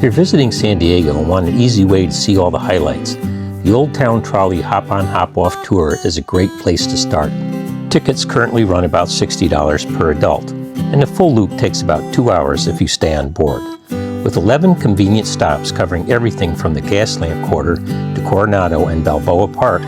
you're visiting San Diego and want an easy way to see all the highlights, the Old Town Trolley Hop-On Hop-Off Tour is a great place to start. Tickets currently run about $60 per adult, and the full loop takes about 2 hours if you stay on board. With 11 convenient stops covering everything from the Gaslamp Quarter to Coronado and Balboa Park,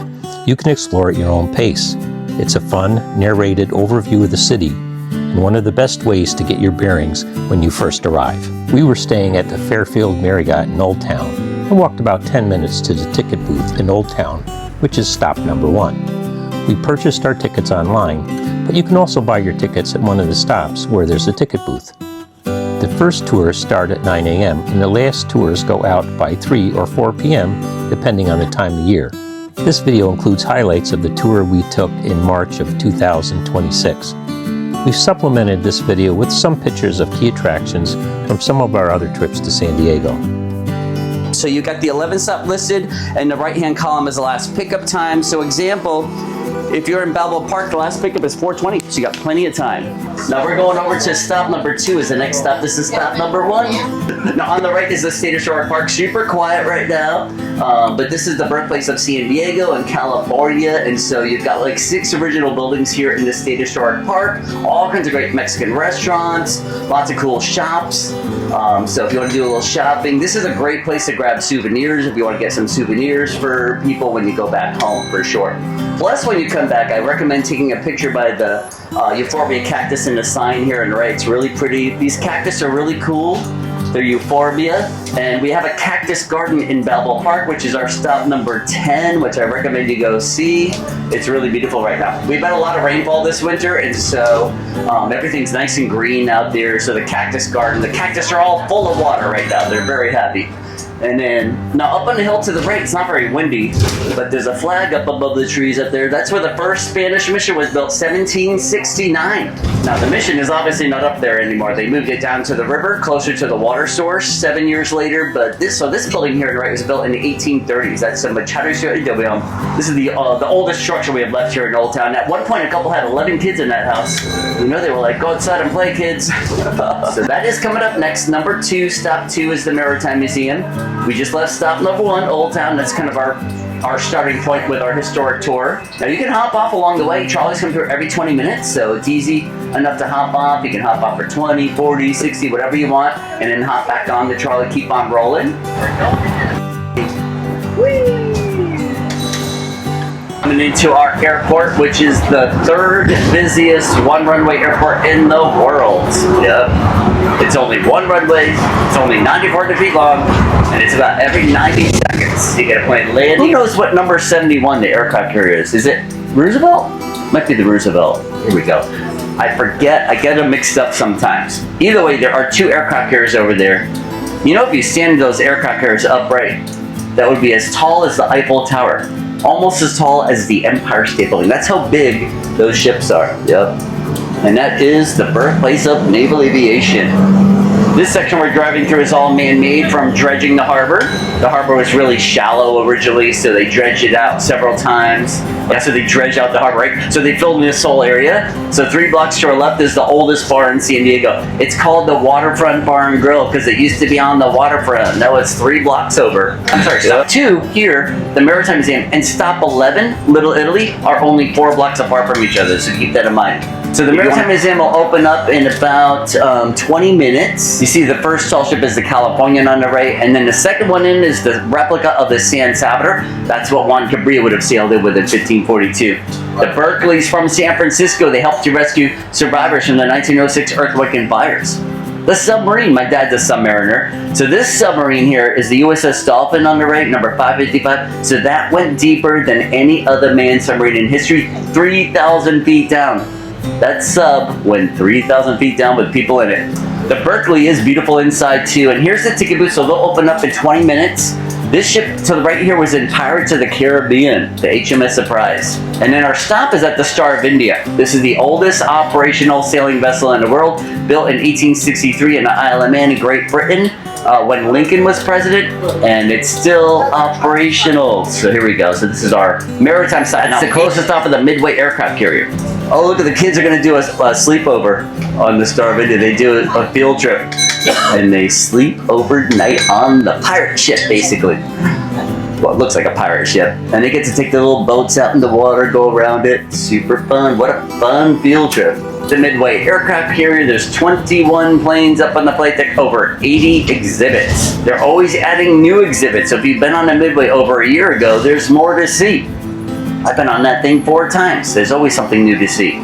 you can explore at your own pace. It's a fun, narrated overview of the city, and one of the best ways to get your bearings when you first arrive. We were staying at the Fairfield Marriott in Old Town and walked about 10 minutes to the ticket booth in Old Town, which is stop number 1. We purchased our tickets online, but you can also buy your tickets at one of the stops where there's a ticket booth. The first tours start at 9 a.m. and the last tours go out by 3 or 4 p.m. depending on the time of year. This video includes highlights of the tour we took in March of 2026. We've supplemented this video with some pictures of key attractions from some of our other trips to San Diego. So you got the 11 stop listed, and the right-hand column is the last pickup time. So example, if you're in Balboa Park, the last pickup is 4:20, so you got plenty of time. Now we're going over to stop number 2 is the next stop. This is stop number 1. Now on the right is the State of Shore Park. Super quiet right now, but this is the birthplace of San Diego and California, and so you've got like 6 original buildings here in the State of Shore Park. All kinds of great Mexican restaurants, lots of cool shops. So if you want to do a little shopping, this is a great place to grab souvenirs if you want to get some souvenirs for people when you go back home, for sure. Plus, when you come back, I recommend taking a picture by the Euphorbia cactus in the sign here on the right. It's really pretty. These cactus are really cool. They're Euphorbia, and we have a cactus garden in Balboa Park, which is our stop number 10, which I recommend you go see. It's really beautiful right now. We've had a lot of rainfall this winter, and so everything's nice and green out there. So the cactus garden, the cactus are all full of water right now. They're very happy. And then, now up on the hill to the right, it's not very windy, but there's a flag up above the trees up there. That's where the first Spanish mission was built, 1769. Now the mission is obviously not up there anymore. They moved it down to the river, closer to the water source 7 years later. But this building here on the right was built in the 1830s. That's a Machado. This is the oldest structure we have left here in Old Town. At one point, a couple had 11 kids in that house. You know, they were like, go outside and play, kids. So that is coming up next. Number 2, stop 2 is the Maritime Museum. We just left stop number 1, Old Town. That's kind of our starting point with our historic tour. Now you can hop off along the way. Trolleys come through every 20 minutes, so it's easy enough to hop off. You can hop off for 20, 40, 60, whatever you want, and then hop back on the trolley, keep on rolling. Whee! Coming into our airport, which is the 3rd busiest one-runway airport in the world. Yep. It's only one runway, it's only 94 feet long, and it's about every 90 seconds you get a plane landing. Who knows what number 71 the aircraft carrier is? Is it Roosevelt? Might be the Roosevelt. Here we go. I forget, I get them mixed up sometimes. Either way, there are 2 aircraft carriers over there. You know, if you stand those aircraft carriers upright, that would be as tall as the Eiffel Tower. Almost as tall as the Empire State Building. That's how big those ships are. Yep. And that is the birthplace of naval aviation. This section we're driving through is all man-made from dredging the harbor. The harbor was really shallow originally, so they dredged it out several times. Yeah, so they dredged out the harbor, right? So they filled in this whole area. So 3 blocks to our left is the oldest bar in San Diego. It's called the Waterfront Bar and Grill because it used to be on the waterfront. Now it's 3 blocks over. I'm sorry, stop 2 here, the Maritime Museum, and stop 11, Little Italy, are only 4 blocks apart from each other, so keep that in mind. So the Maritime Museum will open up in about 20 minutes. You see the first tall ship is the Californian on the right, and then the second one in is the replica of the San Salvador. That's what Juan Cabrera would have sailed in with in 1542. The Berkeley's from San Francisco. They helped to rescue survivors from the 1906 earthquake and fires. The submarine, my dad's a submariner. So this submarine here is the USS Dolphin on the right, number 555. So that went deeper than any other manned submarine in history, 3,000 feet down. That sub went 3,000 feet down with people in it. The Berkeley is beautiful inside too, and here's the ticket booth, so they'll open up in 20 minutes. This ship to the right here was in Pirates of the Caribbean, the HMS Surprise. And then our stop is at the Star of India. This is the oldest operational sailing vessel in the world, built in 1863 in the Isle of Man in Great Britain. when Lincoln was president, and it's still operational. So here we go. So this is our maritime side. It's the closest off of the Midway aircraft carrier. Oh, look at the kids are gonna do a sleepover on the Star of India. They do a field trip, and they sleep overnight on the pirate ship, basically. Well, it looks like a pirate ship. And they get to take the little boats out in the water, go around it. Super fun. What a fun field trip. The Midway aircraft carrier, there's 21 planes up on the flight deck, over 80 exhibits. They're always adding new exhibits. So if you've been on a Midway over a year ago, there's more to see. I've been on that thing 4 times. There's always something new to see.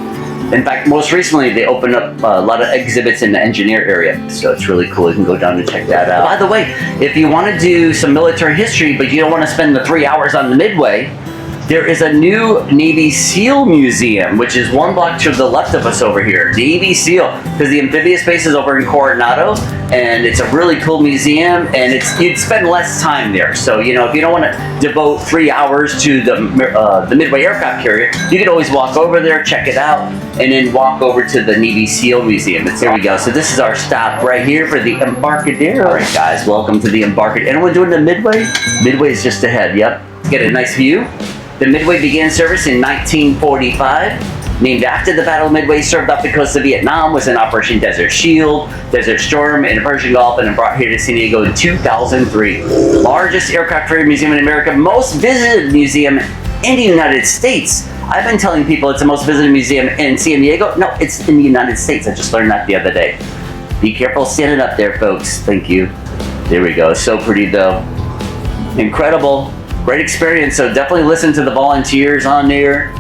In fact, most recently, they opened up a lot of exhibits in the engineer area. So it's really cool. You can go down and check that out. By the way, if you want to do some military history, but you don't want to spend the 3 hours on the Midway, there is a new Navy SEAL Museum, which is 1 block to the left of us over here. Navy SEAL, because the amphibious base is over in Coronado, and it's a really cool museum, and you'd spend less time there. So, you know, if you don't want to devote 3 hours to the Midway aircraft carrier, you could always walk over there, check it out, and then walk over to the Navy SEAL Museum. Here we go. So this is our stop right here for the Embarcadero. All right, guys, welcome to the Embarcadero. Anyone doing the Midway? Midway is just ahead, yep. Get a nice view. The Midway began service in 1945. Named after the Battle of Midway, served off the coast of Vietnam, was in Operation Desert Shield, Desert Storm in the Persian Gulf, and then brought here to San Diego in 2003. Largest aircraft carrier museum in America, most visited museum in the United States. I've been telling people it's the most visited museum in San Diego. No, it's in the United States. I just learned that the other day. Be careful standing up there, folks. Thank you. There we go. So pretty, though. Incredible. Great experience. So definitely listen to the volunteers on there.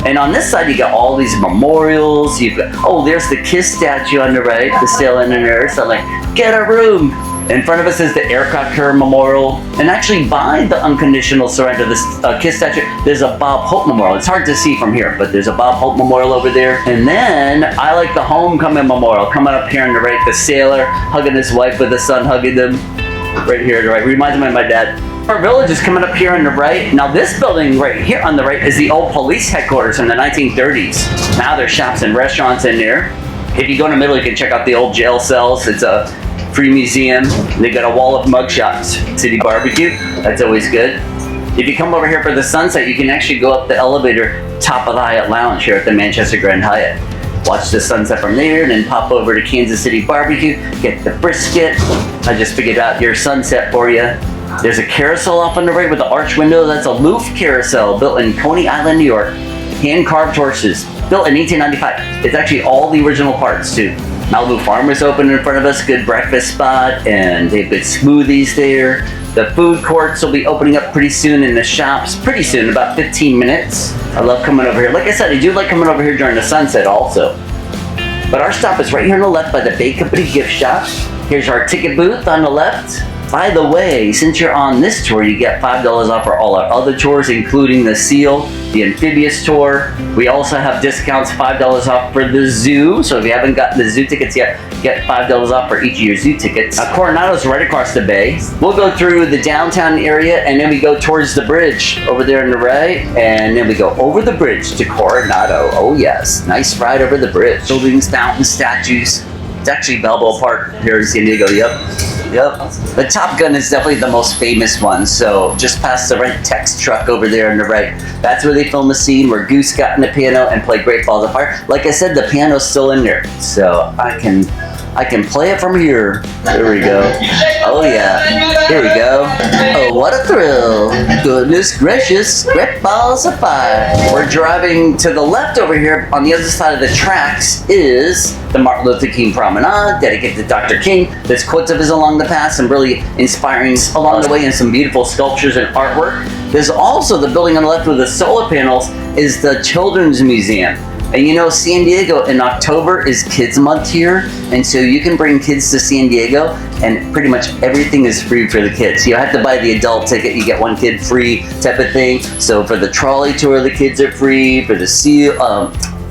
And on this side, you got all these memorials. You've got, oh, there's the KISS statue on the right, the sail and the nurse. I'm like, get a room. In front of us is the aircraft carrier memorial. And actually by the unconditional surrender, this KISS statue, there's a Bob Hope memorial. It's hard to see from here, but there's a Bob Hope memorial over there. And then I like the homecoming memorial coming up here on the right, the sailor hugging his wife with the son hugging them. Right here on the right. Reminds me of my dad. Our village is coming up here on the right. Now this building right here on the right is the old police headquarters from the 1930s. Now there's shops and restaurants in there. If you go in the middle, you can check out the old jail cells. It's a free museum. They got a wall of mugshots. City barbecue. That's always good. If you come over here for the sunset, you can actually go up the elevator top of the Hyatt Lounge here at the Manchester Grand Hyatt. Watch the sunset from there and then pop over to Kansas City Barbecue. Get the brisket. I just figured out your sunset for you. There's a carousel off on the right with the arch window. That's a Loof carousel built in Coney Island, New York. Hand-carved horses, built in 1895. It's actually all the original parts too. Malibu Farmers open in front of us, good breakfast spot, and they have good smoothies there. The food courts will be opening up pretty soon in the shops, pretty soon, about 15 minutes. I love coming over here. Like I said, I do like coming over here during the sunset also. But our stop is right here on the left by the Bay Company gift shop. Here's our ticket booth on the left. By the way, since you're on this tour, you get $5 off for all our other tours, including the SEAL, the amphibious tour. We also have discounts, $5 off for the zoo. So if you haven't gotten the zoo tickets yet, get $5 off for each of your zoo tickets. Coronado's right across the bay. We'll go through the downtown area, and then we go towards the bridge over there on the right, and then we go over the bridge to Coronado. Oh yes, nice ride over the bridge. Buildings, fountains, statues. It's actually Balboa Park here in San Diego. Yep. The Top Gun is definitely the most famous one. So just past the red text truck over there on the right, that's where they film a scene where Goose got in the piano and played Great Balls of Fire. Like I said, the piano's still in there, so I can play it from here. There we go. Oh yeah. Here we go. Oh, what a thrill. Goodness gracious. Great Balls of Fire. We're driving to the left over here. On the other side of the tracks is the Martin Luther King Promenade, dedicated to Dr. King. There's quotes of his along the path, some really inspiring along the way, and some beautiful sculptures and artwork. There's also the building on the left with the solar panels is the Children's Museum. And you know, San Diego in October is Kids Month here, and so you can bring kids to San Diego, and pretty much everything is free for the kids. You don't have to buy the adult ticket, you get one kid free type of thing. So for the trolley tour, the kids are free. For the SEAL,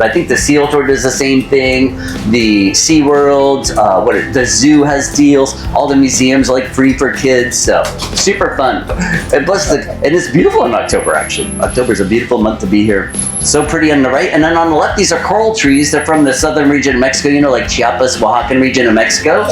I think the SEAL tour does the same thing. The SeaWorld, the zoo has deals. All the museums are like free for kids, so super fun. And plus, and it's beautiful in October actually. October is a beautiful month to be here. So pretty on the right, and then on the left, these are coral trees. They're from the southern region of Mexico, you know, like Chiapas, Oaxacan region of Mexico.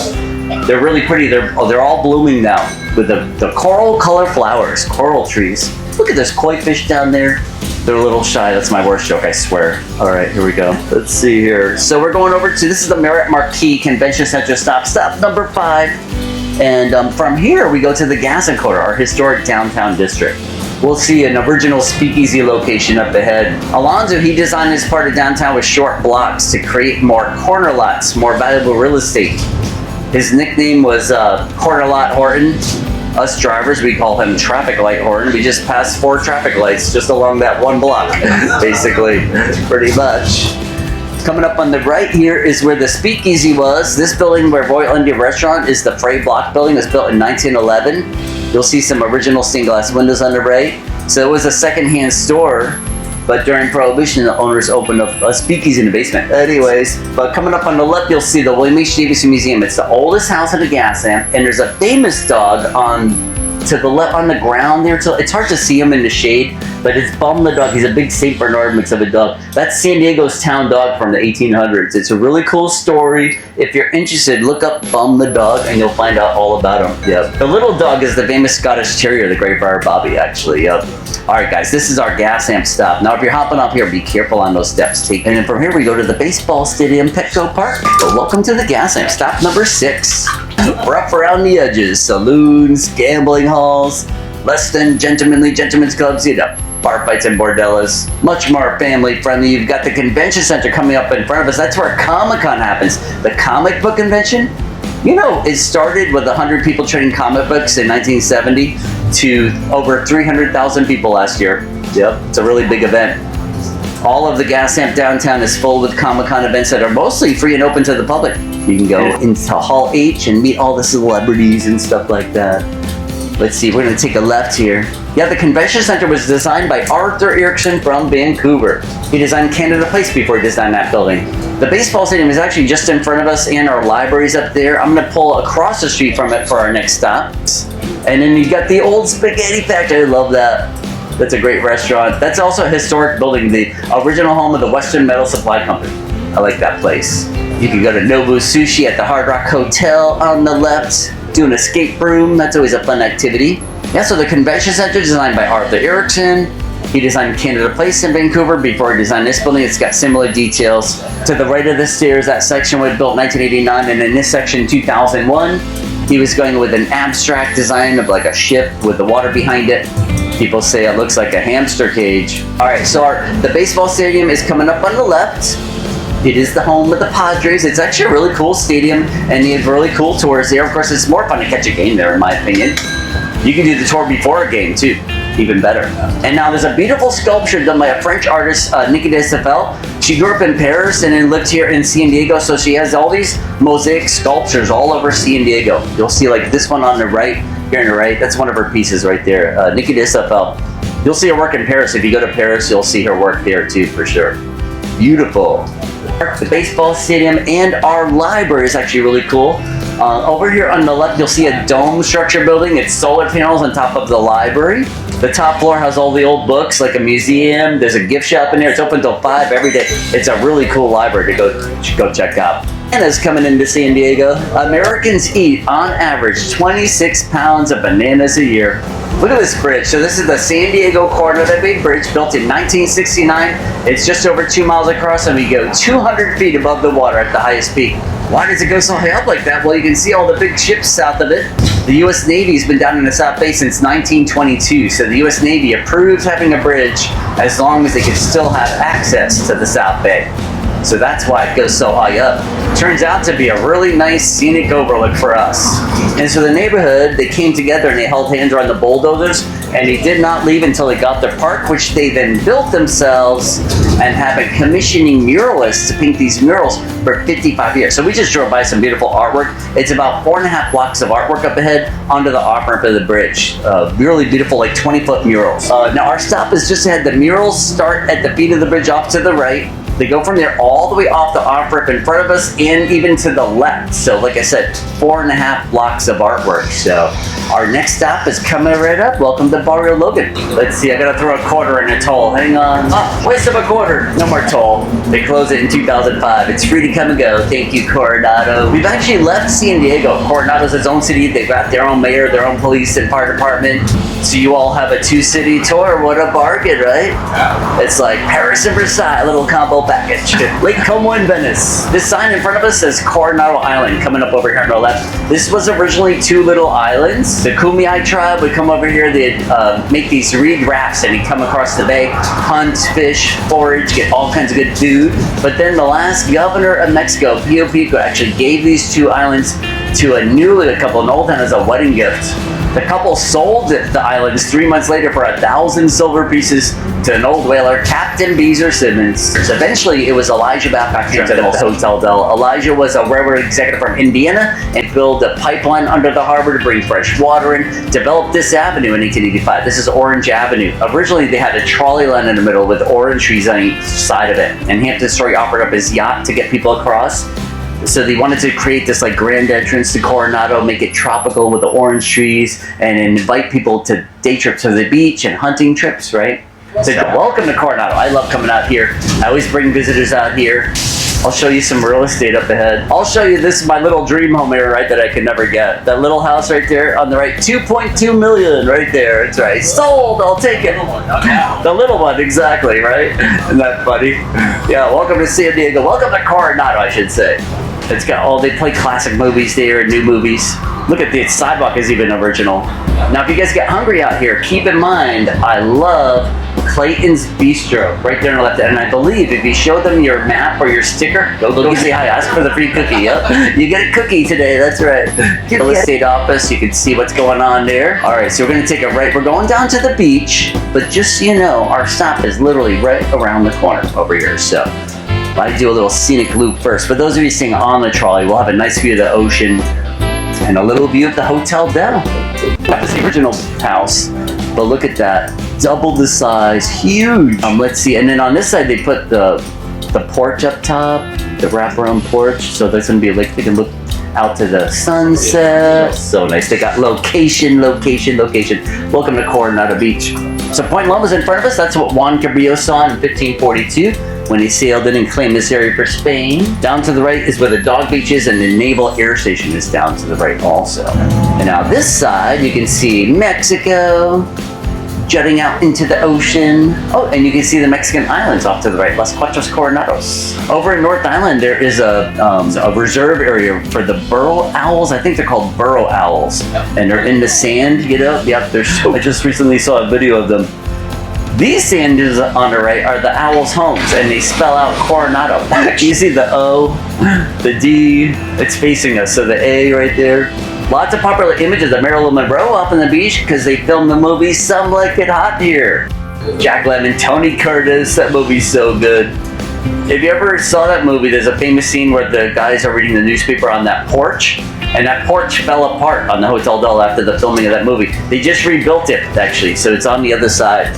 They're really pretty. They're all blooming now with the coral color flowers, coral trees. Look at this koi fish down there. They're a little shy. That's my worst joke, I swear. All right, here we go. Let's see here. So we're going over to, this is the Marriott Marquis Convention Center stop number 5. And from here, we go to the Gaslamp Quarter, our historic downtown district. We'll see an original speakeasy location up ahead. Alonzo, he designed this part of downtown with short blocks to create more corner lots, more valuable real estate. His nickname was Corner Lot Horton. Us drivers, we call him Traffic Light Horton. We just passed 4 traffic lights just along that one block, basically, pretty much. Coming up on the right here is where the speakeasy was. This building where Royal India Restaurant is the Frey Block building. It was built in 1911. You'll see some original stained glass windows on the right. So it was a secondhand store, but during Prohibition, the owners opened up a speakeasy in the basement. Anyways, but coming up on the left, you'll see the William H. Davis Museum. It's the oldest house in the Gaslamp, and there's a famous dog to the left on the ground there. So it's hard to see him in the shade, but it's Bum the dog. He's a big St. Bernard mix of a dog. That's San Diego's town dog from the 1800s. It's a really cool story. If you're interested, look up Bum the dog and you'll find out all about him. Yep. The little dog is the famous Scottish Terrier, the Great Briar Bobby, actually. Yep. All right, guys, this is our Gaslamp stop. Now, if you're hopping up here, be careful on those steps. And then from here, we go to the baseball stadium, Petco Park. So welcome to the Gaslamp, stop number 6. Rough around the edges, saloons, gambling halls, less than gentlemen's clubs, you know, bar fights and bordellas. Much more family friendly. You've got the convention center coming up in front of us. That's where Comic-Con happens. The comic book convention, you know, it started with 100 people trading comic books in 1970 to over 300,000 people last year. Yep, it's a really big event. All of the Gaslamp downtown is full with Comic-Con events that are mostly free and open to the public. You can go into Hall H and meet all the celebrities and stuff like that. Let's see, we're gonna take a left here. Yeah, the convention center was designed by Arthur Erickson from Vancouver. He designed Canada Place before he designed that building. The baseball stadium is actually just in front of us, and our library's up there. I'm gonna pull across the street from it for our next stop. And then you got the old Spaghetti Factory. I love that. That's a great restaurant. That's also a historic building, the original home of the Western Metal Supply Company. I like that place. You can go to Nobu Sushi at the Hard Rock Hotel on the left, do an escape room. That's always a fun activity. Yeah, so the convention center designed by Arthur Erickson. He designed Canada Place in Vancouver before he designed this building. It's got similar details. To the right of the stairs, that section was built in 1989, and in this section, 2001. He was going with an abstract design of like a ship with the water behind it. People say it looks like a hamster cage. All right, so the baseball stadium is coming up on the left. It is the home of the Padres. It's actually a really cool stadium, and they have really cool tours there. Of course, it's more fun to catch a game there, in my opinion. You can do the tour before a game, too. Even better. And now there's a beautiful sculpture done by a French artist, Nikki Desafel. She grew up in Paris and then lived here in San Diego, so she has all these mosaic sculptures all over San Diego. You'll see like this one on the right, here on the right. That's one of her pieces right there, Nikki Desafel. You'll see her work in Paris. If you go to Paris, you'll see her work there too, for sure. Beautiful. The baseball stadium and our library is actually really cool. Over here on the left, you'll see a dome structure building. It's solar panels on top of the library. The top floor has all the old books, like a museum. There's a gift shop in there. It's open till 5 every day. It's a really cool library to go check out. Bananas coming into San Diego. Americans eat, on average, 26 pounds of bananas a year. Look at this bridge. So this is the San Diego Coronado Bridge, built in 1969. It's just over 2 miles across, and we go 200 feet above the water at the highest peak. Why does it go so high up like that? Well, you can see all the big ships south of it. The U.S. Navy has been down in the South Bay since 1922, so the U.S. Navy approves having a bridge as long as they can still have access to the South Bay. So that's why it goes so high up. Turns out to be a really nice scenic overlook for us. And so the neighborhood, they came together and they held hands around the bulldozers, and they did not leave until they got their park, which they then built themselves and have been commissioning muralists to paint these murals for 55 years. So we just drove by some beautiful artwork. It's about 4.5 blocks of artwork up ahead onto the off-ramp of the bridge. Really beautiful, like 20-foot murals. Now our stop is just ahead. The murals start at the feet of the bridge off to the right. They go from there all the way off the off-ramp in front of us and even to the left. So like I said, 4.5 blocks of artwork. So our next stop is coming right up. Welcome to Barrio Logan. Let's see, I gotta throw a quarter in a toll. Hang on. Oh, waste of a quarter. No more toll. They closed it in 2005. It's free to come and go. Thank you, Coronado. We've actually left San Diego. Coronado's its own city. They've got their own mayor, their own police and fire department. So you all have a 2-city tour. What a bargain, right? Yeah. It's like Paris and Versailles, little combo package. Lake Como in Venice. This sign in front of us says Coronado Island, coming up over here on the left. This was originally 2 little islands. The Kumeyaay tribe would come over here. They'd make these reed rafts and he'd come across the bay, hunt, fish, forage, get all kinds of good food. But then the last governor of Mexico, Pio Pico, actually gave these 2 islands to a newly couple in Old Town as a wedding gift. The couple sold the islands 3 months later for 1,000 silver pieces to an old whaler, Captain Beezer Simmons. So eventually, it was Elijah back here to the Hotel del. Elijah was a railroad executive from Indiana and built a pipeline under the harbor to bring fresh water in, developed this avenue in 1885. This is Orange Avenue. Originally, they had a trolley line in the middle with orange trees on each side of it. And Hampton Story offered up his yacht to get people across. So they wanted to create this like grand entrance to Coronado, make it tropical with the orange trees, and invite people to day trips to the beach and hunting trips, right? So welcome to Coronado. I love coming out here. I always bring visitors out here. I'll show you some real estate up ahead. I'll show you this, my little dream home here, right, that I could never get. That little house right there on the right, 2.2 million right there. That's right. Sold, I'll take it. The little one, exactly, right? Isn't that funny? Yeah, welcome to San Diego. Welcome to Coronado, I should say. It's got all, they play classic movies there and new movies. Look at the sidewalk is even original. Now, if you guys get hungry out here, keep in mind, I love Clayton's Bistro right there on the left. And I believe if you show them your map or your sticker, go say hi, ask for the free cookie. Yep. You get a cookie today, that's right. Real estate office, you can see what's going on there. All right, so we're gonna take a right. We're going down to the beach, but just so you know, our stop is literally right around the corner over here. So I do a little scenic loop first. For those of you staying on the trolley, we'll have a nice view of the ocean and a little view of the Hotel del. That's the original house, but look at that, double the size, huge. Let's see, and then on this side they put the porch up top, the wraparound porch, so there's gonna be a lake. They can look out to the sunset. So nice. They got location. Welcome to Coronado Beach. So Point Loma is in front of us. That's what Juan Cabrillo saw in 1542 when he sailed in and claimed this area for Spain. Down to the right is where the dog beach is, and the Naval Air Station is down to the right also. And now this side, you can see Mexico jutting out into the ocean. Oh, and you can see the Mexican islands off to the right, Las Cuatro Coronados. Over in North Island, there is a reserve area for the burrow owls. I think they're called burrow owls, and they're in the sand, you know? Yep, I just recently saw a video of them. These sand dunes on the right are the owls' homes, and they spell out Coronado. You see the O, the D, it's facing us, so the A right there. Lots of popular images of Marilyn Monroe up on the beach because they filmed the movie Some Like It Hot here. Jack Lemmon, Tony Curtis, that movie's so good. If you ever saw that movie, there's a famous scene where the guys are reading the newspaper on that porch, and that porch fell apart on the Hotel del after the filming of that movie. They just rebuilt it, actually, so it's on the other side.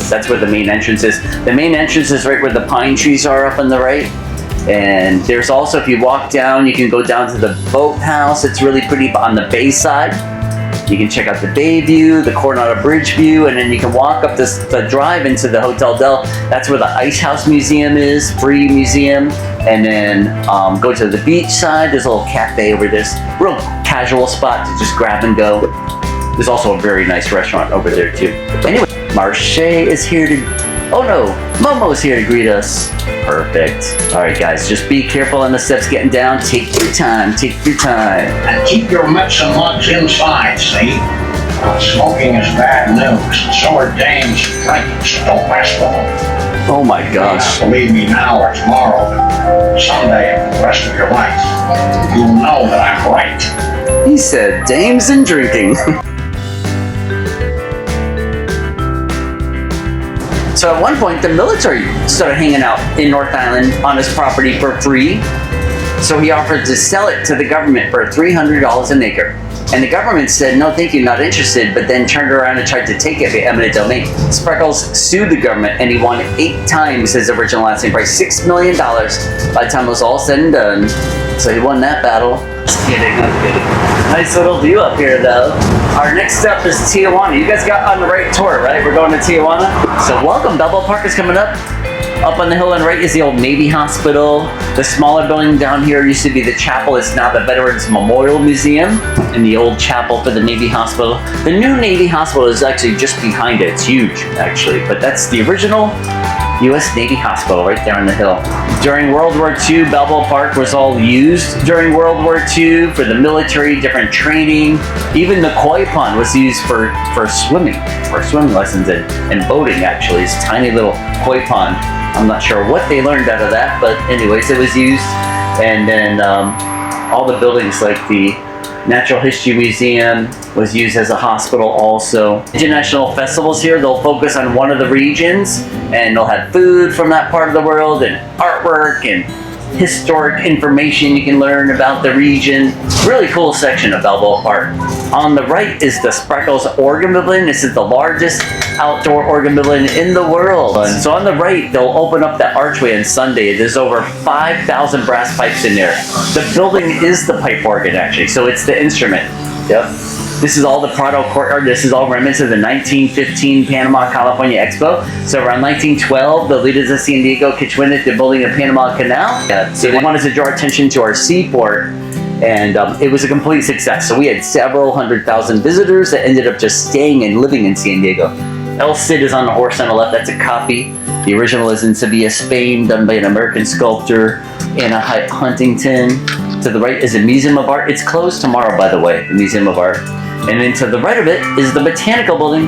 That's where the main entrance is. The main entrance is right where the pine trees are up on the right. And there's also, if you walk down, you can go down to the boathouse. It's really pretty on the bay side. You can check out the bay view, the Coronado Bridge view, and then you can walk up the drive into the Hotel del. That's where the Ice House Museum is, free museum. And then go to the beach side. There's a little cafe over this, real casual spot to just grab and go. There's also a very nice restaurant over there too. Anyway, Marche is here to, oh no, Momo's here to greet us. Perfect. All right, guys, just be careful on the steps getting down. Take your time, And keep your mitts and lugs inside, see? Smoking is bad news. So are dames and drinking, so don't mess with them. Oh my gosh. Believe me now or tomorrow, but someday for the rest of your life, you'll know that I'm right. He said dames and drinking. So at one point, the military started hanging out in North Island on his property for free. So he offered to sell it to the government for $300 an acre. And the government said, no, thank you, not interested, but then turned around and tried to take it by eminent domain. Spreckels sued the government and he won 8 times his original asking price, $6 million by the time it was all said and done. So he won that battle. Just kidding, I'm kidding. Nice little view up here though. Our next stop is Tijuana. You guys got on the right tour, right? We're going to Tijuana. So welcome, Balboa Park is coming up. Up on the hill on the right is the old Navy Hospital. The smaller building down here used to be the chapel. It's now the Veterans Memorial Museum and the old chapel for the Navy Hospital. The new Navy Hospital is actually just behind it. It's huge, actually. But that's the original U.S. Navy Hospital right there on the hill. During World War II, Balboa Park was all used during World War II for the military, different training. Even the koi pond was used for swimming, for swim lessons and boating, actually. It's a tiny little koi pond. I'm not sure what they learned out of that, but anyways, it was used. And then all the buildings like the Natural History Museum was used as a hospital also. International festivals here, they'll focus on one of the regions and they'll have food from that part of the world and artwork and historic information you can learn about the region. Really cool section of Balboa Park. On the right is the Spreckels Organ Pavilion. This is the largest outdoor organ pavilion in the world. And so on the right, they'll open up that archway on Sunday. There's over 5,000 brass pipes in there. The building is the pipe organ actually, so it's the instrument. Yep. This is all the Prado Courtyard. This is all remnants of the 1915 Panama-California Expo. So around 1912, the leaders of San Diego Kitchewanit, they're building the Panama Canal. So they wanted to draw attention to our seaport, and it was a complete success. So we had several 100,000 visitors that ended up just staying and living in San Diego. El Cid is on the horse on the left. That's a copy. The original is in Sevilla, Spain, done by an American sculptor, Anna Huntington. To the right is a Museum of Art. It's closed tomorrow, by the way, the Museum of Art. And then to the right of it is the Botanical Building,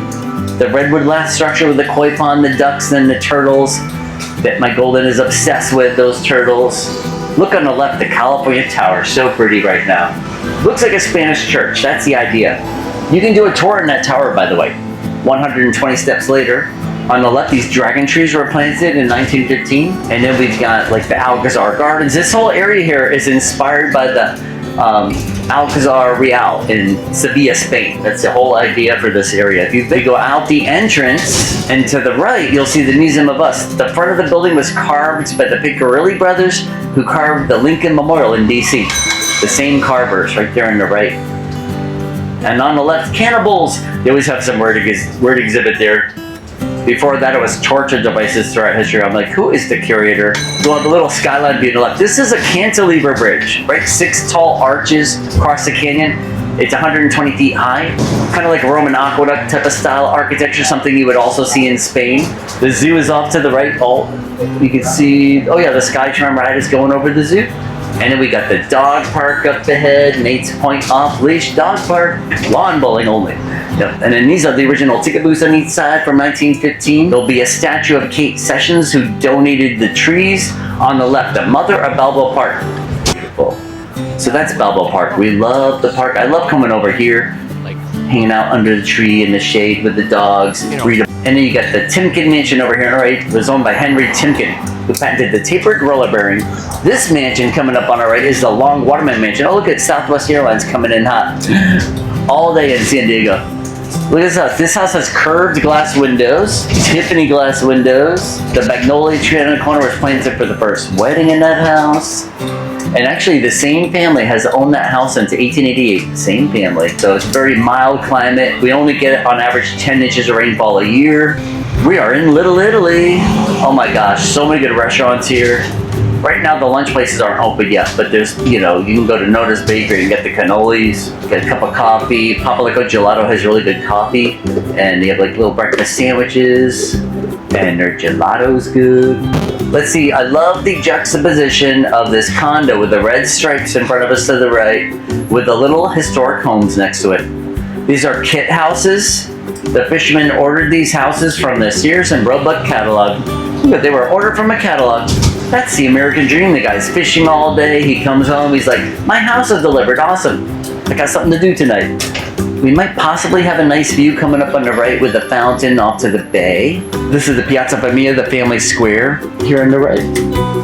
the redwood lath structure with the koi pond, the ducks, and the turtles that my Golden is obsessed with, those turtles. Look on the left, the California Tower, so pretty right now. Looks like a Spanish church, that's the idea. You can do a tour in that tower, by the way. 120 steps later. On the left, these dragon trees were planted in 1915. And then we've got like the Alcazar Gardens. This whole area here is inspired by the Alcazar Real in Sevilla, Spain. That's the whole idea for this area. If you go out the entrance and to the right, you'll see the Museum of Us. The front of the building was carved by the Piccirilli brothers who carved the Lincoln Memorial in DC. The same carvers right there on the right. And on the left, cannibals. They always have some word exhibit there. Before that, it was torture devices throughout history. I'm like, who is the curator? Well, the little skyline view to the left. This is a cantilever bridge, right? 6 tall arches across the canyon. It's 120 feet high. Kind of like a Roman aqueduct type of style architecture, something you would also see in Spain. The zoo is off to the right. Oh, you can see, oh yeah, the Skytram ride is going over the zoo. And then we got the dog park up ahead, Nate's Point off-leash dog park, lawn bowling only. Yep. And then these are the original ticket booths on each side from 1915. There'll be a statue of Kate Sessions who donated the trees on the left, the mother of Balboa Park. Beautiful. So that's Balboa Park. We love the park. I love coming over here, hanging out under the tree in the shade with the dogs. And then you got the Timken Mansion over here, right? It was owned by Henry Timken, who patented the tapered roller bearing. This mansion coming up on our right is the Long Waterman Mansion. Oh, look at Southwest Airlines coming in hot. All day in San Diego. Look at this house. This house has curved glass windows, Tiffany glass windows. The magnolia tree on the corner was planted for the first wedding in that house. And actually, the same family has owned that house since 1888. Same family. So it's very mild climate. We only get on average 10 inches of rainfall a year. We are in Little Italy. Oh my gosh, so many good restaurants here. Right now, the lunch places aren't open yet, but there's, you know, you can go to Nota's Bakery and get the cannolis, get a cup of coffee. Papalico Gelato has really good coffee, and they have like little breakfast sandwiches, and their gelato's good. Let's see, I love the juxtaposition of this condo with the red stripes in front of us to the right, with the little historic homes next to it. These are kit houses. The fishermen ordered these houses from the Sears and Roebuck catalog. But they were ordered from a catalog. That's the American dream. The guy's fishing all day. He comes home. He's like, my house is delivered. Awesome. I got something to do tonight. We might possibly have a nice view coming up on the right with the fountain off to the bay. This is the Piazza Famiglia, the family square here on the right.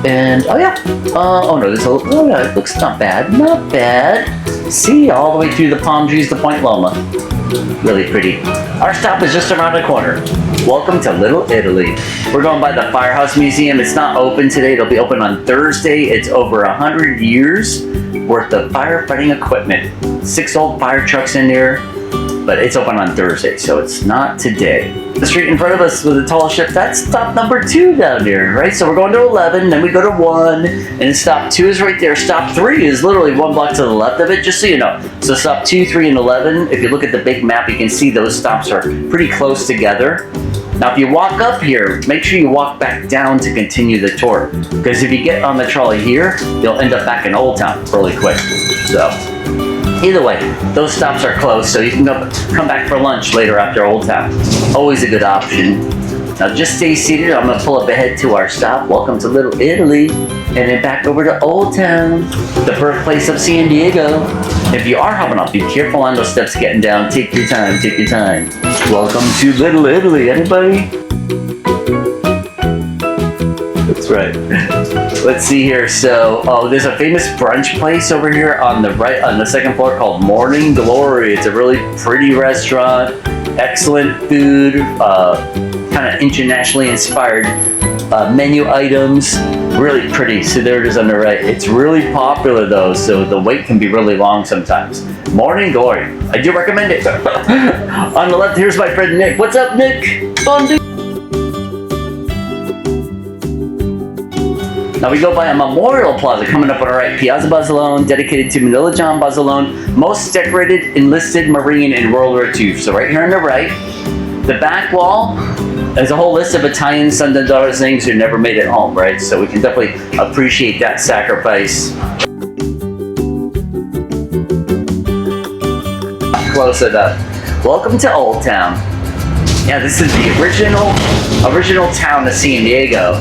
And, oh yeah, oh no, there's a, oh yeah, it looks not bad, not bad. See, all the way through the palm trees to Point Loma. Really pretty. Our stop is just around the corner. Welcome to Little Italy. We're going by the Firehouse Museum. It's not open today. It'll be open on Thursday. It's over 100 years worth of firefighting equipment. 6 old fire trucks in there, but it's open on Thursday, so it's not today. The street in front of us with the tall ship, that's stop number 2 down there, right? So we're going to 11, then we go to 1, and stop 2 is right there. Stop 3 is literally 1 block to the left of it, just so you know. So stop 2, 3, and 11, if you look at the big map, you can see those stops are pretty close together. Now, if you walk up here, make sure you walk back down to continue the tour, because if you get on the trolley here, you'll end up back in Old Town really quick. So, either way, those stops are closed, so you can come back for lunch later after Old Town. Always a good option. Now, just stay seated. I'm going to pull up ahead to our stop. Welcome to Little Italy. And then back over to Old Town, the birthplace of San Diego. If you are hopping off, be careful on those steps getting down. Take your time, take your time. Welcome to Little Italy, anybody? That's right. Let's see here. So, there's a famous brunch place over here on the right, on the second floor called Morning Glory. It's a really pretty restaurant. Excellent food. Kind of internationally inspired menu items. Really pretty. So there it is on the right. It's really popular though, so the wait can be really long sometimes. Morning Glory. I do recommend it. On the left, here's my friend Nick. What's up, Nick? Fun dude. Now we go by a memorial plaza coming up on our right. Piazza Basilone, dedicated to Manila John Basilone, most decorated enlisted Marine in World War II. So right here on the right. The back wall, there's a whole list of Italian sons and daughters names who never made it home, right? So we can definitely appreciate that sacrifice. Close it up. Welcome to Old Town. Yeah, this is the original town of San Diego.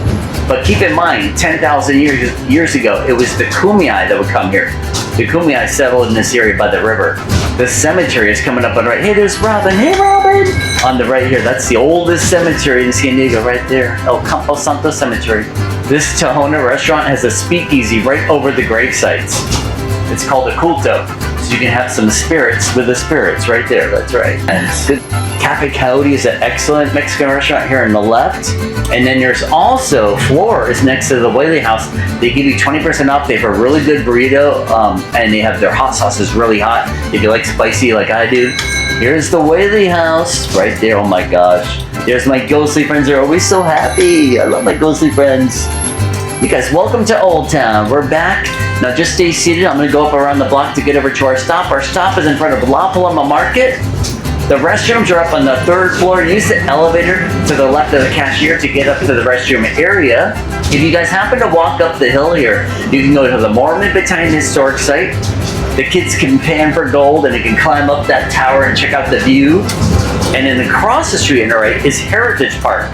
But keep in mind, 10,000 years ago, it was the Kumeyaay that would come here. The Kumeyaay settled in this area by the river. The cemetery is coming up on the right. Hey, there's Robin. Hey, Robin! On the right here, that's the oldest cemetery in San Diego right there. El Campo Santo Cemetery. This Tahona restaurant has a speakeasy right over the grave sites. It's called a culto. So you can have some spirits with the spirits right there. That's right. And good. Cafe Coyote is an excellent Mexican restaurant here on the left. And then there's also, Floor is next to the Whaley House. They give you 20% off. They have a really good burrito, and they have their hot sauce is really hot. If you like spicy like I do. Here's the Whaley House right there. Oh my gosh. There's my ghostly friends. They're always so happy. I love my ghostly friends. You guys, welcome to Old Town. We're back. Now just stay seated. I'm gonna go up around the block to get over to our stop. Our stop is in front of La Paloma Market. The restrooms are up on the 3rd floor. Use the elevator to the left of the cashier to get up to the restroom area. If you guys happen to walk up the hill here, you can go to the Mormon Battalion Historic Site. The kids can pan for gold and they can climb up that tower and check out the view. And then across the street on the right is Heritage Park.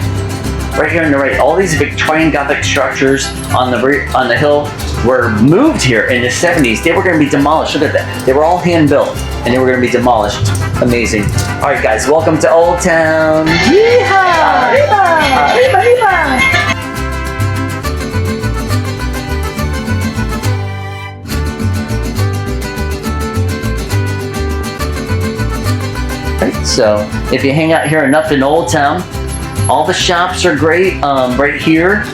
Right here on the right, all these Victorian Gothic structures on the hill were moved here in the 70s. They were going to be demolished. Look at that. They were all hand built and they were going to be demolished. Amazing. All right, guys, welcome to Old Town. Yeehaw! Arriba! Arriba! Right, so if you hang out here enough in Old Town, all the shops are great right here.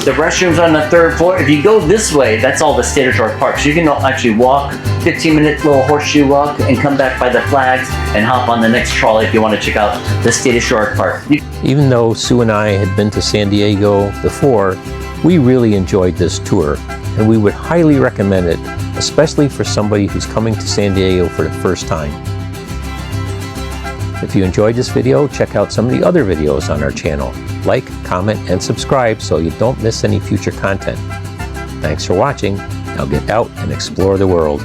The restrooms on the 3rd floor. If you go this way, that's all the state historic park. So you can actually walk 15-minute little horseshoe walk and come back by the flags and hop on the next trolley if you want to check out the state historic park. Even though Sue and I had been to San Diego before, we really enjoyed this tour and we would highly recommend it, especially for somebody who's coming to San Diego for the first time. If you enjoyed this video, check out some of the other videos on our channel. Like, comment, and subscribe so you don't miss any future content. Thanks for watching. Now get out and explore the world.